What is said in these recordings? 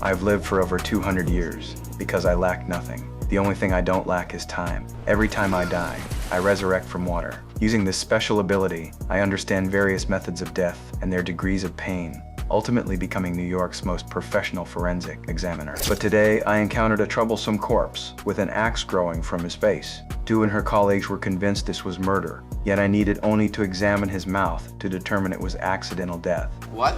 I've lived for over 200 years because I lack nothing. The only thing I don't lack is time. Every time I die, I resurrect from water. Using this special ability, I understand various methods of death and their degrees of pain, ultimately becoming New York's most professional forensic examiner. But today, I encountered a troublesome corpse with an axe growing from his face. Du and her colleagues were convinced this was murder, yet I needed only to examine his mouth to determine it was accidental death. What?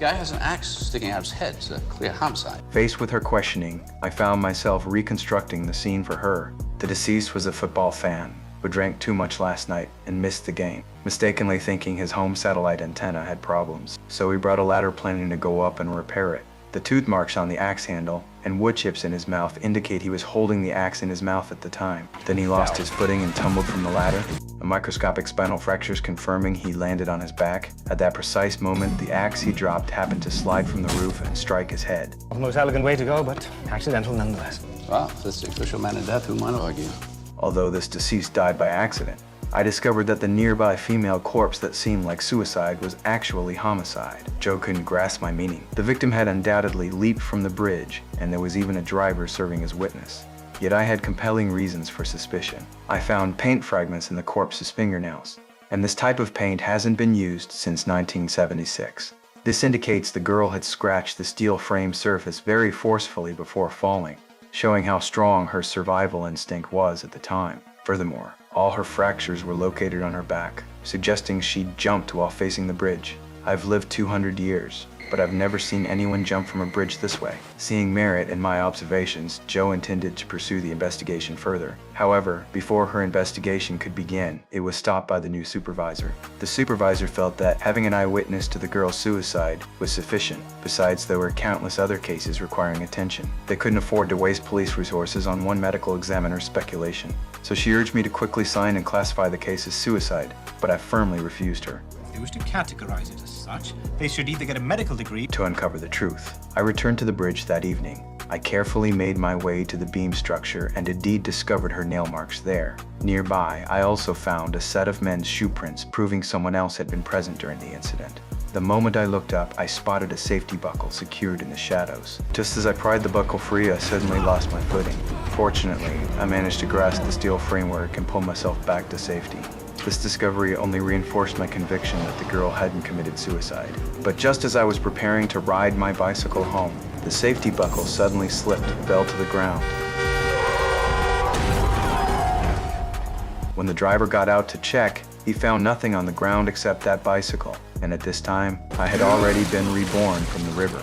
The guy has an axe sticking out of his head. It's a clear homicide. Faced with her questioning, I found myself reconstructing the scene for her. The deceased was a football fan who drank too much last night and missed the game, mistakenly thinking his home satellite antenna had problems. So he brought a ladder planning to go up and repair it. The tooth marks on the axe handle and wood chips in his mouth indicate he was holding the axe in his mouth at the time. Then he lost his footing and tumbled from the ladder, a microscopic spinal fractures confirming he landed on his back. At that precise moment, the axe he dropped happened to slide from the roof and strike his head. The most elegant way to go, but accidental nonetheless. Well, if it's the official man of death, who might argue? Although this deceased died by accident, I discovered that the nearby female corpse that seemed like suicide was actually homicide. Joe couldn't grasp my meaning. The victim had undoubtedly leaped from the bridge, and there was even a driver serving as witness. Yet I had compelling reasons for suspicion. I found paint fragments in the corpse's fingernails, and this type of paint hasn't been used since 1976. This indicates the girl had scratched the steel frame surface very forcefully before falling, showing how strong her survival instinct was at the time. Furthermore, all her fractures were located on her back, suggesting she jumped while facing the bridge. I've lived 200 years, but I've never seen anyone jump from a bridge this way. Seeing merit in my observations, Joe intended to pursue the investigation further. However, before her investigation could begin, it was stopped by the new supervisor. The supervisor felt that having an eyewitness to the girl's suicide was sufficient. Besides, there were countless other cases requiring attention. They couldn't afford to waste police resources on one medical examiner's speculation. So she urged me to quickly sign and classify the case as suicide, but I firmly refused her. If they wish to categorize it as such, they should either get a medical degree to uncover the truth. I returned to the bridge that evening. I carefully made my way to the beam structure and indeed discovered her nail marks there. Nearby, I also found a set of men's shoe prints proving someone else had been present during the incident. The moment I looked up, I spotted a safety buckle secured in the shadows. Just as I pried the buckle free, I suddenly lost my footing. Fortunately, I managed to grasp the steel framework and pull myself back to safety. This discovery only reinforced my conviction that the girl hadn't committed suicide. But just as I was preparing to ride my bicycle home, the safety buckle suddenly slipped and fell to the ground. When the driver got out to check, he found nothing on the ground except that bicycle, and at this time, I had already been reborn from the river.